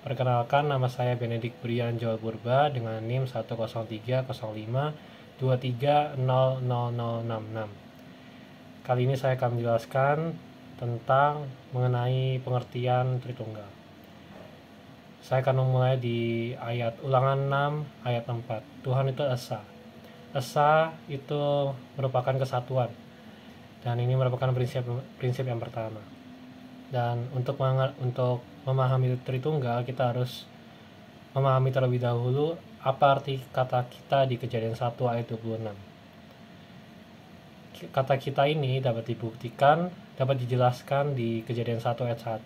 Perkenalkan, nama saya Benedik Brian Joel Purba dengan NIM 1030523000066. Kali ini saya akan menjelaskan tentang mengenai pengertian Tritunggal. Saya akan memulai di ayat Ulangan 6 ayat 4. Tuhan itu esa. Esa itu merupakan kesatuan, dan ini merupakan prinsip yang pertama. Dan untuk memahami Tritunggal, kita harus memahami terlebih dahulu apa arti kata kita di Kejadian 1 ayat 26. Kata kita ini dapat dijelaskan di Kejadian 1 ayat 1,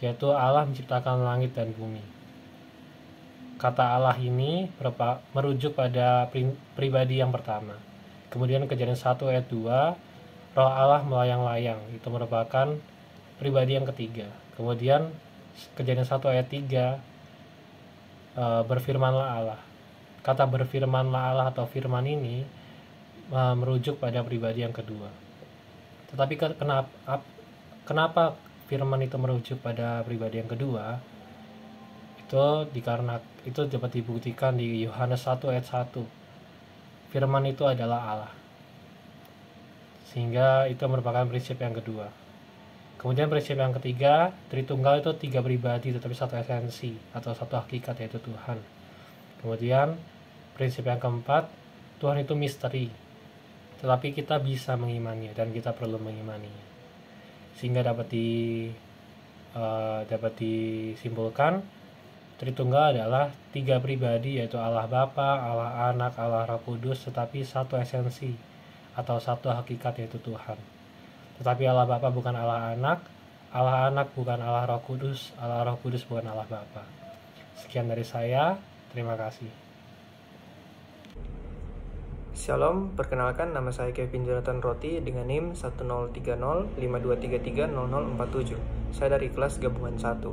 yaitu Allah menciptakan langit dan bumi. Kata Allah ini merujuk pada pribadi yang pertama. Kemudian Kejadian 1 ayat 2, Roh Allah melayang-layang, itu merupakan pribadi yang ketiga. Kemudian Kejadian 1 ayat 3, berfirmanlah Allah. Kata berfirmanlah Allah atau firman ini merujuk pada pribadi yang kedua. Tetapi kenapa firman itu merujuk pada pribadi yang kedua? Itu dapat dibuktikan di Yohanes 1 ayat 1. Firman itu adalah Allah. Sehingga itu merupakan prinsip yang kedua. Kemudian prinsip yang ketiga, Tritunggal itu 3 pribadi tetapi satu esensi atau satu hakikat, yaitu Tuhan. Kemudian prinsip yang keempat, Tuhan itu misteri, tetapi kita bisa mengimaninya dan kita perlu mengimaninya. Sehingga dapat disimpulkan Tritunggal adalah 3 pribadi, yaitu Allah Bapa, Allah Anak, Allah Roh Kudus, tetapi satu esensi atau satu hakikat, yaitu Tuhan. Tetapi Allah Bapa bukan Allah Anak bukan Allah Roh Kudus, Allah Roh Kudus bukan Allah Bapa. Sekian dari saya, terima kasih. Shalom, perkenalkan nama saya Kevin Jonathan Roti dengan NIM 103052330047. Saya dari kelas gabungan 1.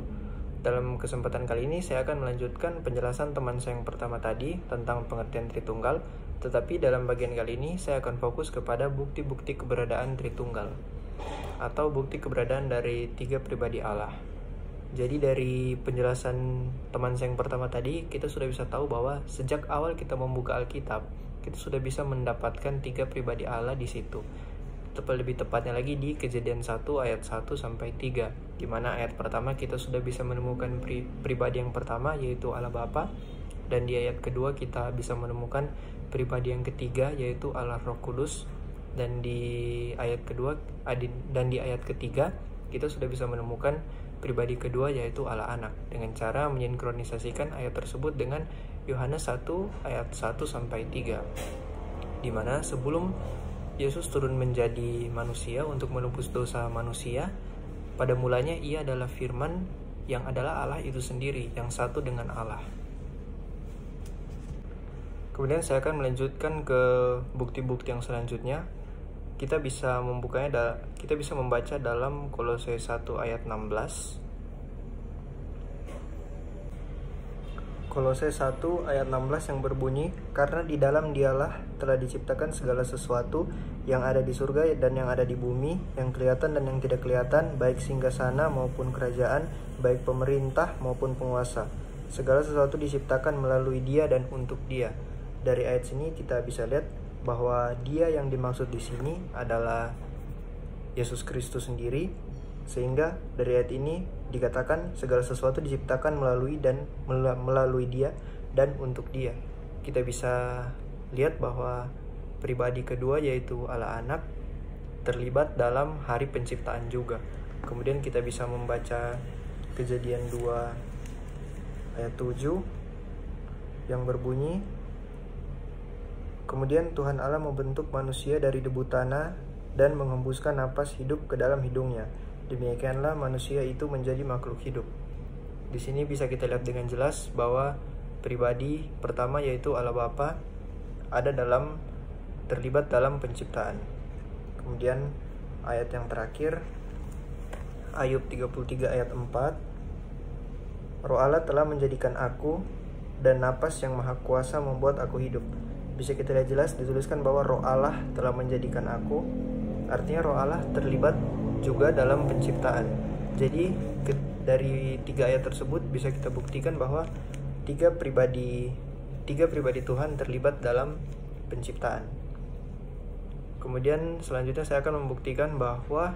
Dalam kesempatan kali ini saya akan melanjutkan penjelasan teman saya yang pertama tadi tentang pengertian Tritunggal. Tetapi dalam bagian kali ini saya akan fokus kepada bukti-bukti keberadaan Tritunggal atau bukti keberadaan dari 3 pribadi Allah. Jadi dari penjelasan teman saya yang pertama tadi, kita sudah bisa tahu bahwa sejak awal kita membuka Alkitab, kita sudah bisa mendapatkan 3 pribadi Allah di situ. Lebih tepatnya lagi di Kejadian 1 ayat 1 sampai 3, di mana ayat pertama kita sudah bisa menemukan pribadi yang pertama, yaitu Allah Bapa, dan di ayat kedua kita bisa menemukan pribadi yang ketiga, yaitu Allah Roh Kudus, dan di ayat ketiga kita sudah bisa menemukan pribadi kedua, yaitu Allah Anak, dengan cara mensinkronisasikan ayat tersebut dengan Yohanes 1 ayat 1 sampai 3, di mana sebelum Yesus turun menjadi manusia untuk menebus dosa manusia, pada mulanya ia adalah firman yang adalah Allah itu sendiri, yang satu dengan Allah. Kemudian saya akan melanjutkan ke bukti-bukti yang selanjutnya. Kita bisa membaca dalam Kolose 1 ayat 16. Kolose 1 ayat 16 yang berbunyi, karena di dalam Dialah telah diciptakan segala sesuatu yang ada di surga dan yang ada di bumi, yang kelihatan dan yang tidak kelihatan, baik singgasana maupun kerajaan, baik pemerintah maupun penguasa. Segala sesuatu diciptakan melalui Dia dan untuk Dia. Dari ayat sini kita bisa lihat bahwa Dia yang dimaksud di sini adalah Yesus Kristus sendiri, sehingga dari ayat ini dikatakan segala sesuatu diciptakan melalui Dia dan untuk Dia. Kita bisa lihat bahwa pribadi kedua, yaitu Allah Anak, terlibat dalam hari penciptaan juga. Kemudian kita bisa membaca Kejadian 2 ayat 7 yang berbunyi, kemudian Tuhan Allah membentuk manusia dari debu tanah dan menghembuskan napas hidup ke dalam hidungnya. Demikianlah manusia itu menjadi makhluk hidup. Di sini bisa kita lihat dengan jelas bahwa pribadi pertama, yaitu Allah Bapa, terlibat dalam penciptaan. Kemudian ayat yang terakhir, Ayub 33 ayat 4, Roh Allah telah menjadikan aku, dan napas yang maha kuasa membuat aku hidup. Bisa kita lihat jelas dituliskan bahwa Roh Allah telah menjadikan aku, artinya Roh Allah terlibat juga dalam penciptaan. Jadi dari 3 ayat tersebut bisa kita buktikan bahwa tiga pribadi Tuhan terlibat dalam penciptaan. Kemudian selanjutnya saya akan membuktikan bahwa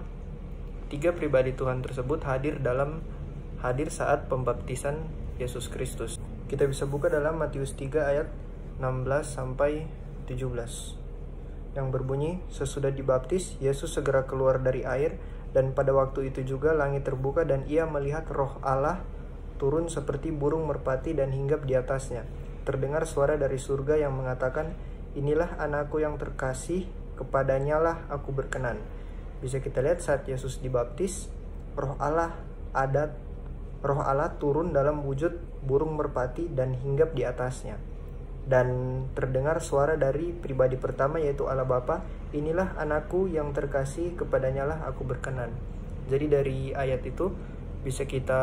tiga pribadi Tuhan tersebut hadir saat pembaptisan Yesus Kristus. Kita bisa buka dalam Matius 3 ayat 16 sampai 17 yang berbunyi, sesudah dibaptis, Yesus segera keluar dari air, dan pada waktu itu juga langit terbuka dan ia melihat Roh Allah turun seperti burung merpati dan hinggap di atasnya. Terdengar suara dari surga yang mengatakan, inilah anakku yang terkasih, kepadanya lah aku berkenan. Bisa kita lihat saat Yesus dibaptis, Roh Allah turun dalam wujud burung merpati dan hinggap di atasnya. Dan terdengar suara dari pribadi pertama yaitu Allah Bapa, inilah anakku yang terkasih, kepadanya lah aku berkenan. Jadi dari ayat itu bisa kita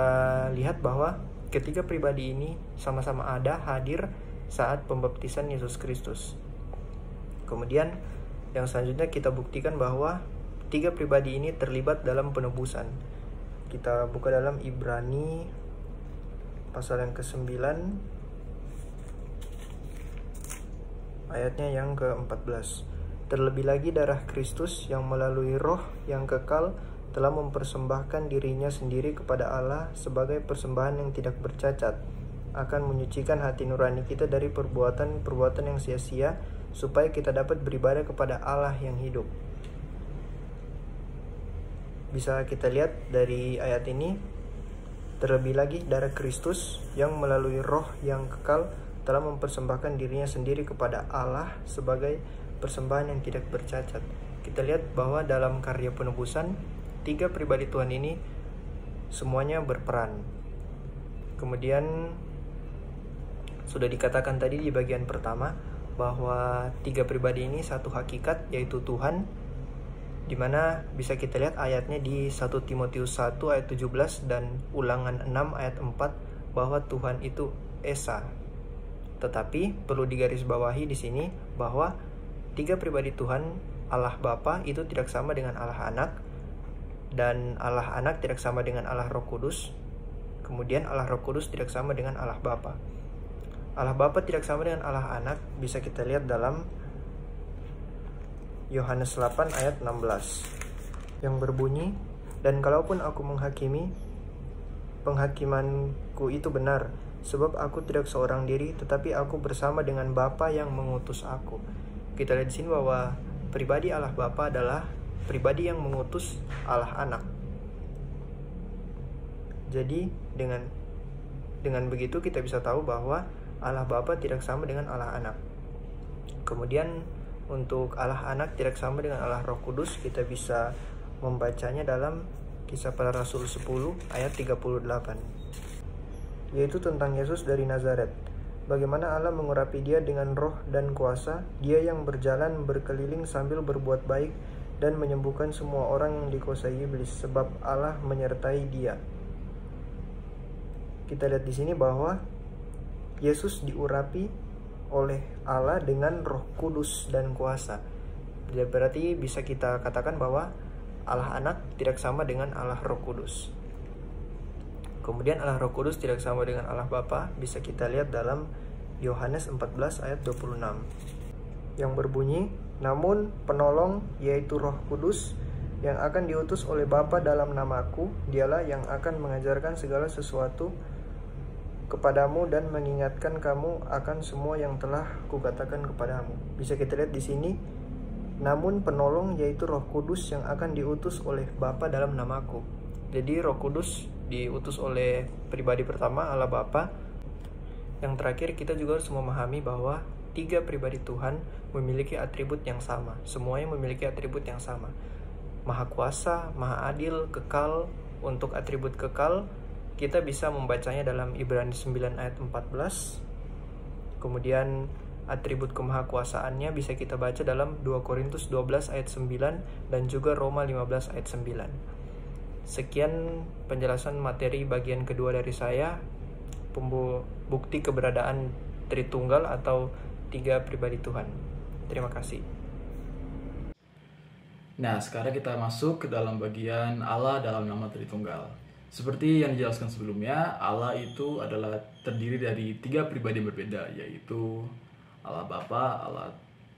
lihat bahwa ketiga pribadi ini sama-sama hadir saat pembaptisan Yesus Kristus. Kemudian yang selanjutnya kita buktikan bahwa tiga pribadi ini terlibat dalam penebusan. Kita buka dalam Ibrani pasal yang ke-9 ayatnya yang ke-14. Terlebih lagi darah Kristus yang melalui Roh yang kekal telah mempersembahkan dirinya sendiri kepada Allah sebagai persembahan yang tidak bercacat, akan menyucikan hati nurani kita dari perbuatan-perbuatan yang sia-sia, supaya kita dapat beribadah kepada Allah yang hidup. Bisa kita lihat dari ayat ini, terlebih lagi darah Kristus yang melalui Roh yang kekal telah mempersembahkan dirinya sendiri kepada Allah sebagai persembahan yang tidak bercacat. Kita lihat bahwa dalam karya penebusan, tiga pribadi Tuhan ini semuanya berperan. Kemudian sudah dikatakan tadi di bagian pertama bahwa tiga pribadi ini satu hakikat, yaitu Tuhan, dimana bisa kita lihat ayatnya di 1 Timotius 1 ayat 17 dan Ulangan 6 ayat 4 bahwa Tuhan itu Esa. Tetapi perlu digarisbawahi di sini bahwa tiga pribadi Tuhan, Allah Bapa itu tidak sama dengan Allah Anak, dan Allah Anak tidak sama dengan Allah Roh Kudus. Kemudian Allah Roh Kudus tidak sama dengan Allah Bapa. Allah Bapa tidak sama dengan Allah Anak bisa kita lihat dalam Yohanes 8 ayat 16 yang berbunyi, dan kalaupun aku menghakimi, penghakimanku itu benar, sebab aku tidak seorang diri, tetapi aku bersama dengan Bapa yang mengutus aku. Kita lihat di sini bahwa pribadi Allah Bapa adalah pribadi yang mengutus Allah Anak. Jadi dengan begitu kita bisa tahu bahwa Allah Bapa tidak sama dengan Allah Anak. Kemudian untuk Allah Anak tidak sama dengan Allah Roh Kudus, kita bisa membacanya dalam Kisah Para Rasul 10 ayat 38. Yaitu tentang Yesus dari Nazaret. Bagaimana Allah mengurapi dia dengan roh dan kuasa, dia yang berjalan berkeliling sambil berbuat baik dan menyembuhkan semua orang yang dikuasai iblis, sebab Allah menyertai dia. Kita lihat di sini bahwa Yesus diurapi oleh Allah dengan Roh Kudus dan kuasa. Jadi berarti bisa kita katakan bahwa Allah Anak tidak sama dengan Allah Roh Kudus. Kemudian Allah Roh Kudus tidak sama dengan Allah Bapa bisa kita lihat dalam Yohanes 14 ayat 26 yang berbunyi, namun penolong yaitu Roh Kudus yang akan diutus oleh Bapa dalam namaku, dialah yang akan mengajarkan segala sesuatu kepadamu dan mengingatkan kamu akan semua yang telah kukatakan kepadamu. Bisa kita lihat di sini, namun penolong yaitu Roh Kudus yang akan diutus oleh Bapa dalam namaku. Jadi Roh Kudus diutus oleh pribadi pertama Allah Bapa. Yang terakhir kita juga harus memahami bahwa tiga pribadi Tuhan memiliki atribut yang sama. Semuanya memiliki atribut yang sama. Maha kuasa, maha adil, kekal. Untuk atribut kekal kita bisa membacanya dalam Ibrani 9 ayat 14. Kemudian atribut kemahakuasaannya bisa kita baca dalam 2 Korintus 12 ayat 9 dan juga Roma 15 ayat 9. Sekian penjelasan materi bagian kedua dari saya, bukti keberadaan Tritunggal atau tiga pribadi Tuhan. Terima kasih. Nah, sekarang kita masuk ke dalam bagian Allah dalam nama Tritunggal. Seperti yang dijelaskan sebelumnya, Allah itu adalah terdiri dari 3 pribadi yang berbeda, yaitu Allah Bapa, Allah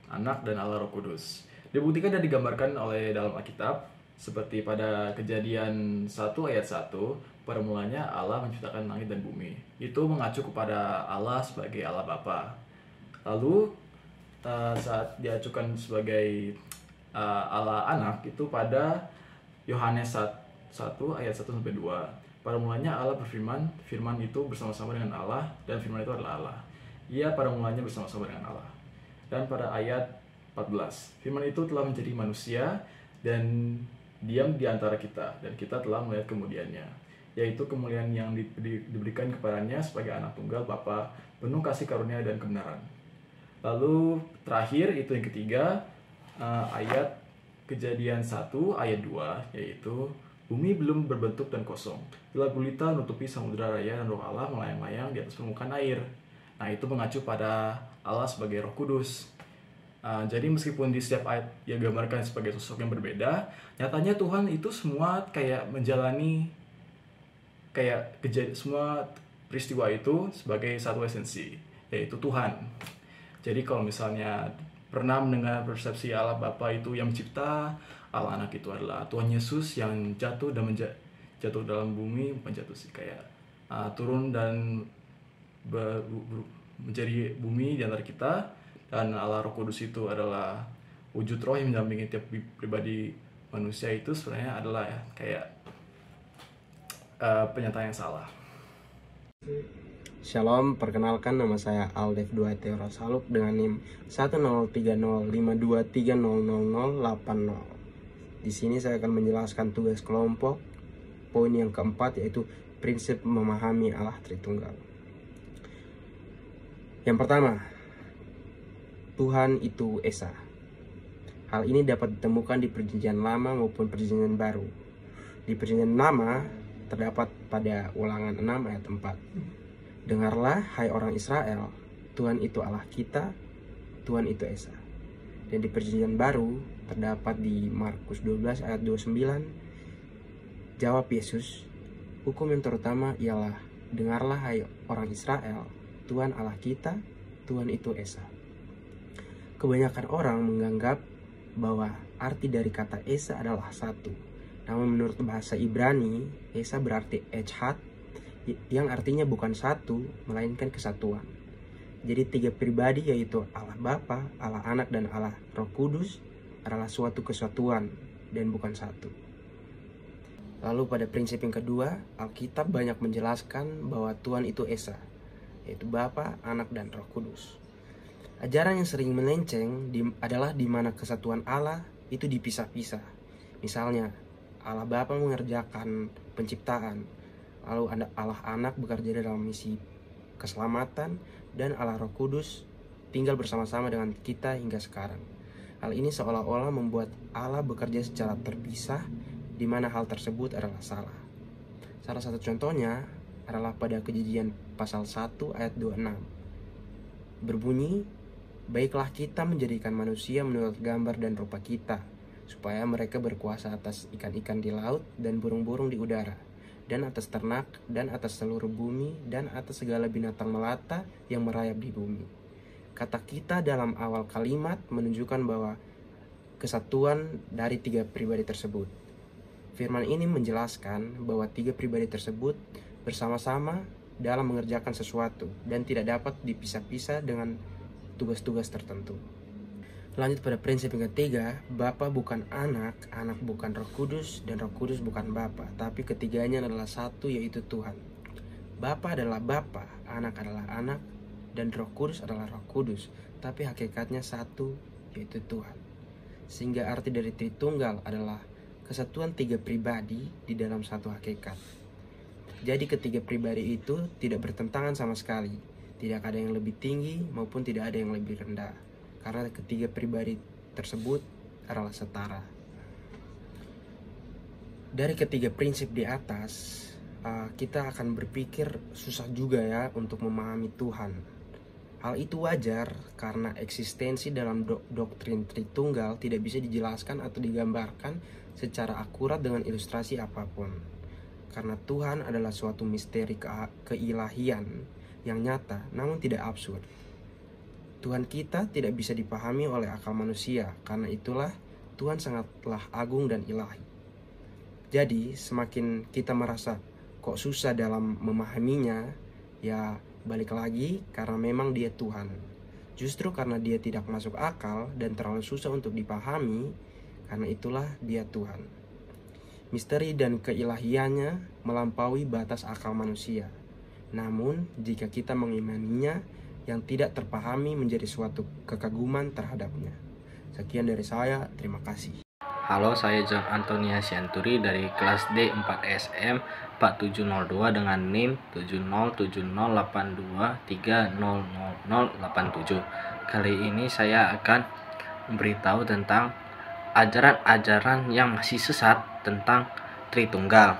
Anak, dan Allah Roh Kudus. Dibuktikan dan digambarkan oleh dalam Alkitab, seperti pada Kejadian 1 ayat 1, pada mulanya Allah menciptakan langit dan bumi. Itu mengacu kepada Allah sebagai Allah Bapa. Lalu saat diacukan sebagai Allah Anak itu pada Yohanes 1 ayat 1 sampai 2. Pada mulanya Allah berfirman, firman itu bersama-sama dengan Allah, dan firman itu adalah Allah. Ia pada mulanya bersama-sama dengan Allah. Dan pada ayat 14, firman itu telah menjadi manusia dan diam di antara kita, dan kita telah melihat kemuliaannya, yaitu kemuliaan yang diberikan kepadanya sebagai anak tunggal Bapa, penuh kasih karunia dan kebenaran. Lalu terakhir itu yang ketiga, ayat Kejadian 1 ayat 2, yaitu bumi belum berbentuk dan kosong. Gelap gulita menutupi samudera raya dan Roh Allah melayang-layang di atas permukaan air. Nah, itu mengacu pada Allah sebagai Roh Kudus. Jadi meskipun di setiap ayat dia gambarkan sebagai sosok yang berbeda, nyatanya Tuhan itu semua kayak menjalani semua peristiwa itu sebagai satu esensi, yaitu Tuhan. Jadi kalau misalnya pernah mendengar persepsi Allah Bapa itu yang mencipta, Allah Anak itu adalah Tuhan Yesus yang jatuh dan jatuh dalam bumi, bukan jatuh sih, kayak turun dan menjadi bumi di antara kita, dan Allah Roh Kudus itu adalah wujud roh yang mendampingi tiap pribadi manusia. Itu sebenarnya adalah kayak pernyataan yang salah. Shalom, perkenalkan nama saya Aldev Duarte Rosaluk dengan NIM 1030523000080. Di sini saya akan menjelaskan tugas kelompok. Poin yang keempat yaitu prinsip memahami Allah Tritunggal. Yang pertama, Tuhan itu Esa. Hal ini dapat ditemukan di Perjanjian Lama maupun Perjanjian Baru. Di Perjanjian Lama terdapat pada Ulangan 6 ayat 4. Dengarlah, hai orang Israel, Tuhan itu Allah kita, Tuhan itu Esa. Dan di Perjanjian Baru terdapat di Markus 12 ayat 29. Jawab Yesus, hukum yang terutama ialah, dengarlah, hai orang Israel, Tuhan Allah kita, Tuhan itu Esa. Kebanyakan orang menganggap bahwa arti dari kata Esa adalah satu. Namun menurut bahasa Ibrani, Esa berarti Echad, yang artinya bukan satu, melainkan kesatuan. Jadi 3 pribadi yaitu Allah Bapa, Allah Anak, dan Allah Roh Kudus adalah suatu kesatuan dan bukan satu. Lalu pada prinsip yang kedua, Alkitab banyak menjelaskan bahwa Tuhan itu Esa, yaitu Bapa, Anak, dan Roh Kudus. Ajaran yang sering melenceng adalah di mana kesatuan Allah itu dipisah-pisah. Misalnya, Allah Bapa mengerjakan penciptaan, lalu Allah Anak bekerja dalam misi keselamatan, dan Allah Roh Kudus tinggal bersama-sama dengan kita hingga sekarang. Hal ini seolah-olah membuat Allah bekerja secara terpisah, di mana hal tersebut adalah salah. Salah satu contohnya adalah pada Kejadian pasal 1 ayat 26. Berbunyi, baiklah kita menjadikan manusia menurut gambar dan rupa kita, supaya mereka berkuasa atas ikan-ikan di laut dan burung-burung di udara, dan atas ternak, dan atas seluruh bumi, dan atas segala binatang melata yang merayap di bumi. Kata kita dalam awal kalimat menunjukkan bahwa kesatuan dari 3 pribadi tersebut. Firman ini menjelaskan bahwa 3 pribadi tersebut bersama-sama dalam mengerjakan sesuatu dan tidak dapat dipisah-pisah dengan tugas-tugas tertentu. Lanjut pada prinsip yang ketiga, Bapa bukan Anak, Anak bukan Roh Kudus, dan Roh Kudus bukan Bapa, tapi ketiganya adalah satu, yaitu Tuhan. Bapa adalah Bapa, Anak adalah Anak, dan Roh Kudus adalah Roh Kudus, tapi hakikatnya satu, yaitu Tuhan. Sehingga arti dari Tritunggal adalah kesatuan 3 pribadi di dalam satu hakikat. Jadi ketiga pribadi itu tidak bertentangan sama sekali, tidak ada yang lebih tinggi maupun tidak ada yang lebih rendah, karena ketiga pribadi tersebut adalah setara. Dari ketiga prinsip di atas, kita akan berpikir susah juga ya untuk memahami Tuhan. Hal itu wajar karena eksistensi dalam doktrin Tritunggal tidak bisa dijelaskan atau digambarkan secara akurat dengan ilustrasi apapun. karena Tuhan adalah suatu misteri keilahian yang nyata namun tidak absurd. Tuhan kita tidak bisa dipahami oleh akal manusia, karena itulah Tuhan sangatlah agung dan ilahi. Jadi semakin kita merasa kok susah dalam memahaminya, ya balik lagi karena memang dia Tuhan. Justru karena dia tidak masuk akal dan terlalu susah untuk dipahami, karena itulah dia Tuhan. Misteri dan keilahiannya melampaui batas akal manusia. Namun jika kita mengimaninya, yang tidak terpahami menjadi suatu kekaguman terhadapnya. Sekian dari saya, terima kasih. Halo, saya John Antonia Sianturi dari kelas D 4 SM 4702 dengan NIM 707082300087. Kali ini saya akan memberitahu tentang ajaran-ajaran yang masih sesat tentang Tritunggal.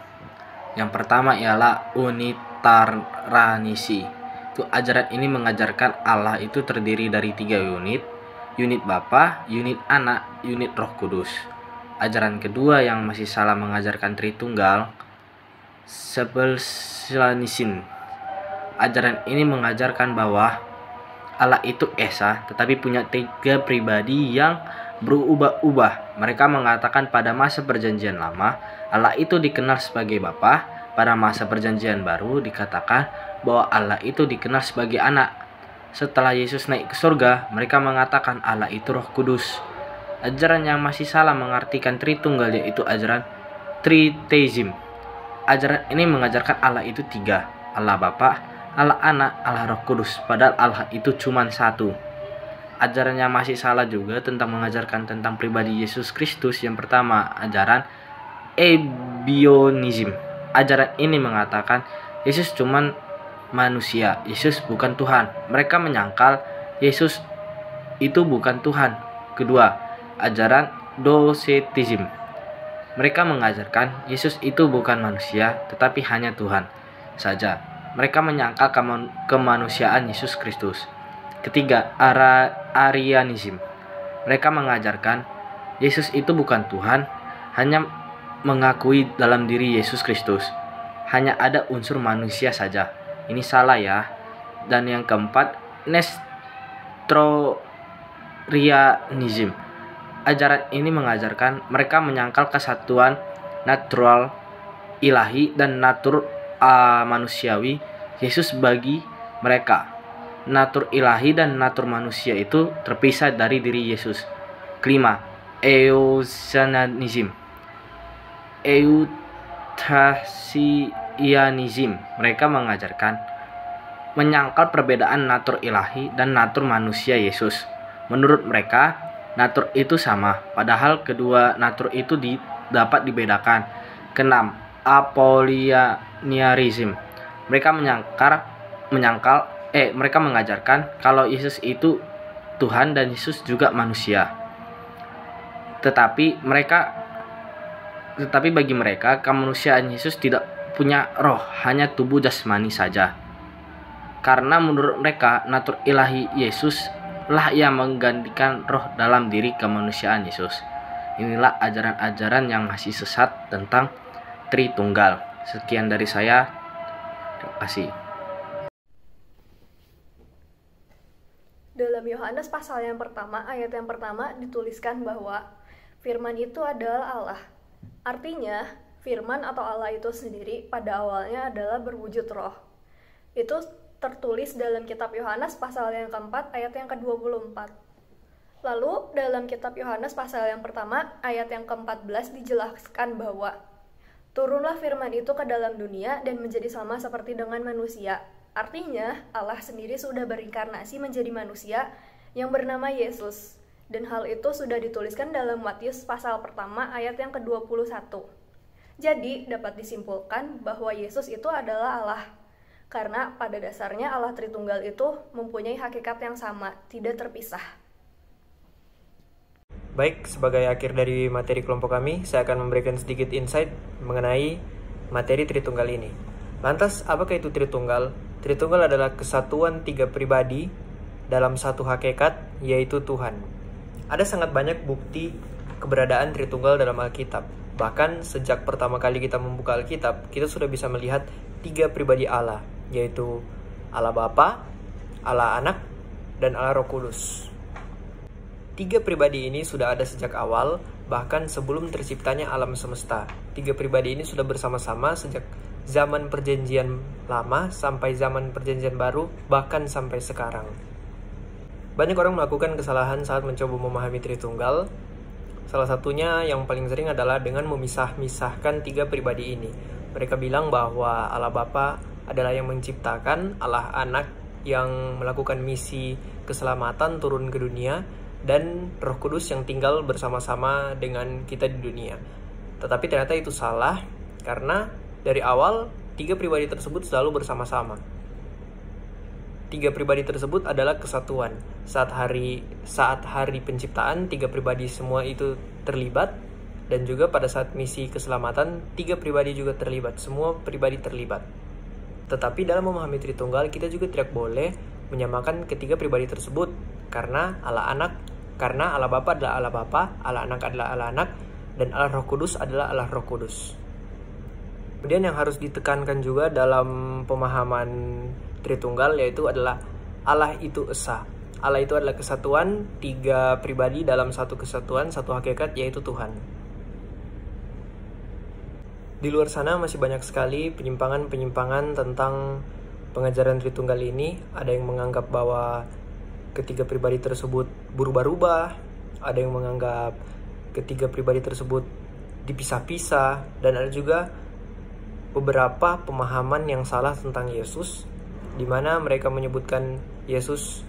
Yang pertama ialah Unitaranisi. Ajaran ini mengajarkan Allah itu terdiri dari 3 unit Bapa, unit Anak, unit Roh Kudus. Ajaran kedua yang masih salah mengajarkan Tritunggal, Sebelsianisin. Ajaran ini mengajarkan bahwa Allah itu Esa, tetapi punya 3 pribadi yang berubah-ubah. Mereka mengatakan pada masa perjanjian lama, Allah itu dikenal sebagai Bapa. Pada masa perjanjian baru dikatakan bahwa Allah itu dikenal sebagai Anak. Setelah Yesus naik ke surga, mereka mengatakan Allah itu Roh Kudus. Ajaran yang masih salah mengartikan Tritunggal yaitu ajaran Triteism. Ajaran ini mengajarkan Allah itu 3, Allah Bapa, Allah Anak, Allah Roh Kudus, padahal Allah itu cuma 1. Ajaran yang masih salah juga tentang mengajarkan tentang pribadi Yesus Kristus. Yang pertama, ajaran Ebionism. Ajaran ini mengatakan Yesus cuma manusia, Yesus bukan Tuhan. Mereka menyangkal Yesus itu bukan Tuhan. Kedua, ajaran Docetism. Mereka mengajarkan Yesus itu bukan manusia, tetapi hanya Tuhan saja. Mereka menyangkal kemanusiaan Yesus Kristus. Ketiga, Arianism. Mereka mengajarkan Yesus itu bukan Tuhan, hanya mengakui dalam diri Yesus Kristus hanya ada unsur manusia saja. Ini salah ya. Dan yang keempat, Nestorianism. Ajaran ini mengajarkan mereka menyangkal kesatuan natural ilahi dan natur manusiawi Yesus. Bagi mereka, natur ilahi dan natur manusia itu terpisah dari diri Yesus. Kelima, Euthananism. Euthasianism. Mereka mengajarkan menyangkal perbedaan natur ilahi dan natur manusia Yesus. Menurut mereka, natur itu sama, padahal kedua natur itu dapat dibedakan. Keenam, Apollinarism. Mereka mereka mengajarkan kalau Yesus itu Tuhan dan Yesus juga manusia. Tetapi bagi mereka kemanusiaan Yesus tidak punya roh, hanya tubuh jasmani saja. Karena menurut mereka natur ilahi Yesus lah yang menggantikan roh dalam diri kemanusiaan Yesus. Inilah ajaran-ajaran yang masih sesat tentang Tritunggal. Sekian dari saya. Terima kasih. Dalam Yohanes pasal yang pertama, ayat yang pertama dituliskan bahwa Firman itu adalah Allah. Artinya, Firman atau Allah itu sendiri pada awalnya adalah berwujud roh. Itu tertulis dalam kitab Yohanes pasal yang keempat ayat yang ke-24. Lalu dalam kitab Yohanes pasal yang pertama ayat yang ke-14 dijelaskan bahwa turunlah firman itu ke dalam dunia dan menjadi sama seperti dengan manusia. Artinya Allah sendiri sudah berinkarnasi menjadi manusia yang bernama Yesus. Dan hal itu sudah dituliskan dalam Matius pasal pertama ayat yang ke-21. Jadi dapat disimpulkan bahwa Yesus itu adalah Allah. Karena pada dasarnya Allah Tritunggal itu mempunyai hakikat yang sama, tidak terpisah. Baik, sebagai akhir dari materi kelompok kami, saya akan memberikan sedikit insight mengenai materi Tritunggal ini. Lantas, apakah itu Tritunggal? Tritunggal adalah kesatuan 3 pribadi dalam satu hakikat, yaitu Tuhan. Ada sangat banyak bukti keberadaan Tritunggal dalam Alkitab. Bahkan sejak pertama kali kita membuka Alkitab, kita sudah bisa melihat 3 pribadi Allah, yaitu Allah Bapa, Allah Anak, dan Allah Roh Kudus. 3 pribadi ini sudah ada sejak awal, bahkan sebelum terciptanya alam semesta. 3 pribadi ini sudah bersama-sama sejak zaman perjanjian lama sampai zaman perjanjian baru, bahkan sampai sekarang. Banyak orang melakukan kesalahan saat mencoba memahami Tritunggal. Salah satunya yang paling sering adalah dengan memisah-misahkan 3 pribadi ini. Mereka bilang bahwa Allah Bapa adalah yang menciptakan, Allah Anak yang melakukan misi keselamatan turun ke dunia, dan Roh Kudus yang tinggal bersama-sama dengan kita di dunia. Tetapi ternyata itu salah, karena dari awal 3 pribadi tersebut selalu bersama-sama. 3 pribadi tersebut adalah kesatuan. Saat hari penciptaan, 3 pribadi semua itu terlibat, dan juga pada saat misi keselamatan 3 pribadi juga terlibat. Semua pribadi terlibat. Tetapi dalam memahami Tritunggal, kita juga tidak boleh menyamakan ketiga pribadi tersebut, karena Allah Bapa adalah Allah Bapa, Allah Anak adalah Allah Anak, dan Allah Roh Kudus adalah Allah Roh Kudus. Kemudian yang harus ditekankan juga dalam pemahaman Tritunggal yaitu adalah Allah itu esa. Allah itu adalah kesatuan, 3 pribadi dalam satu kesatuan, satu hakikat, yaitu Tuhan. Di luar sana masih banyak sekali penyimpangan-penyimpangan tentang pengajaran Tritunggal ini. Ada yang menganggap bahwa ketiga pribadi tersebut berubah-ubah, ada yang menganggap ketiga pribadi tersebut dipisah-pisah, dan ada juga beberapa pemahaman yang salah tentang Yesus, di mana mereka menyebutkan Yesus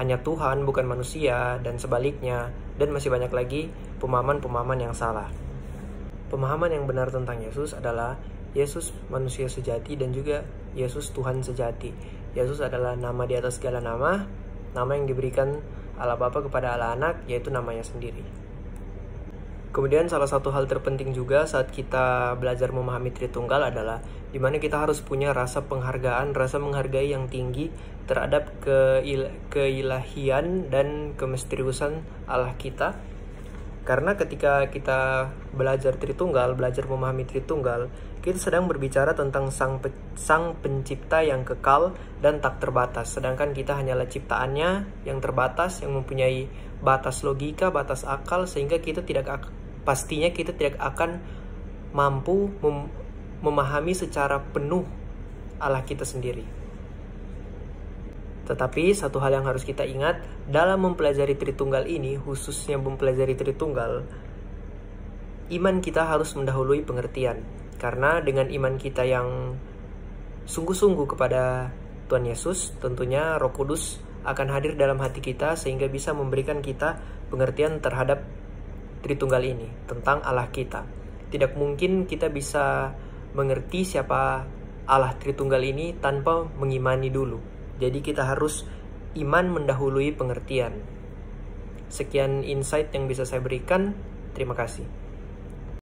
hanya Tuhan bukan manusia, dan sebaliknya, dan masih banyak lagi pemahaman-pemahaman yang salah. Pemahaman yang benar tentang Yesus adalah Yesus manusia sejati dan juga Yesus Tuhan sejati. Yesus adalah nama di atas segala nama, nama yang diberikan Allah Bapa kepada Allah Anak, yaitu namanya sendiri. Kemudian salah satu hal terpenting juga saat kita belajar memahami Tritunggal adalah di mana kita harus punya rasa penghargaan, rasa menghargai yang tinggi terhadap keilahian dan kemisteriusan Allah kita. Karena ketika kita belajar Tritunggal, belajar memahami Tritunggal, kita sedang berbicara tentang sang pencipta yang kekal dan tak terbatas. Sedangkan kita hanyalah ciptaannya yang terbatas, yang mempunyai batas logika, batas akal, sehingga pastinya kita tidak akan mampu memahami secara penuh Allah kita sendiri. Tetapi satu hal yang harus kita ingat dalam mempelajari Tritunggal ini, khususnya mempelajari Tritunggal, iman kita harus mendahului pengertian. Karena dengan iman kita yang sungguh-sungguh kepada Tuhan Yesus, tentunya Roh Kudus akan hadir dalam hati kita sehingga bisa memberikan kita pengertian terhadap Tritunggal ini, tentang Allah kita. Tidak mungkin kita bisa mengerti siapa Allah Tritunggal ini tanpa mengimani dulu. Jadi kita harus iman mendahului pengertian. Sekian insight yang bisa saya berikan. Terima kasih.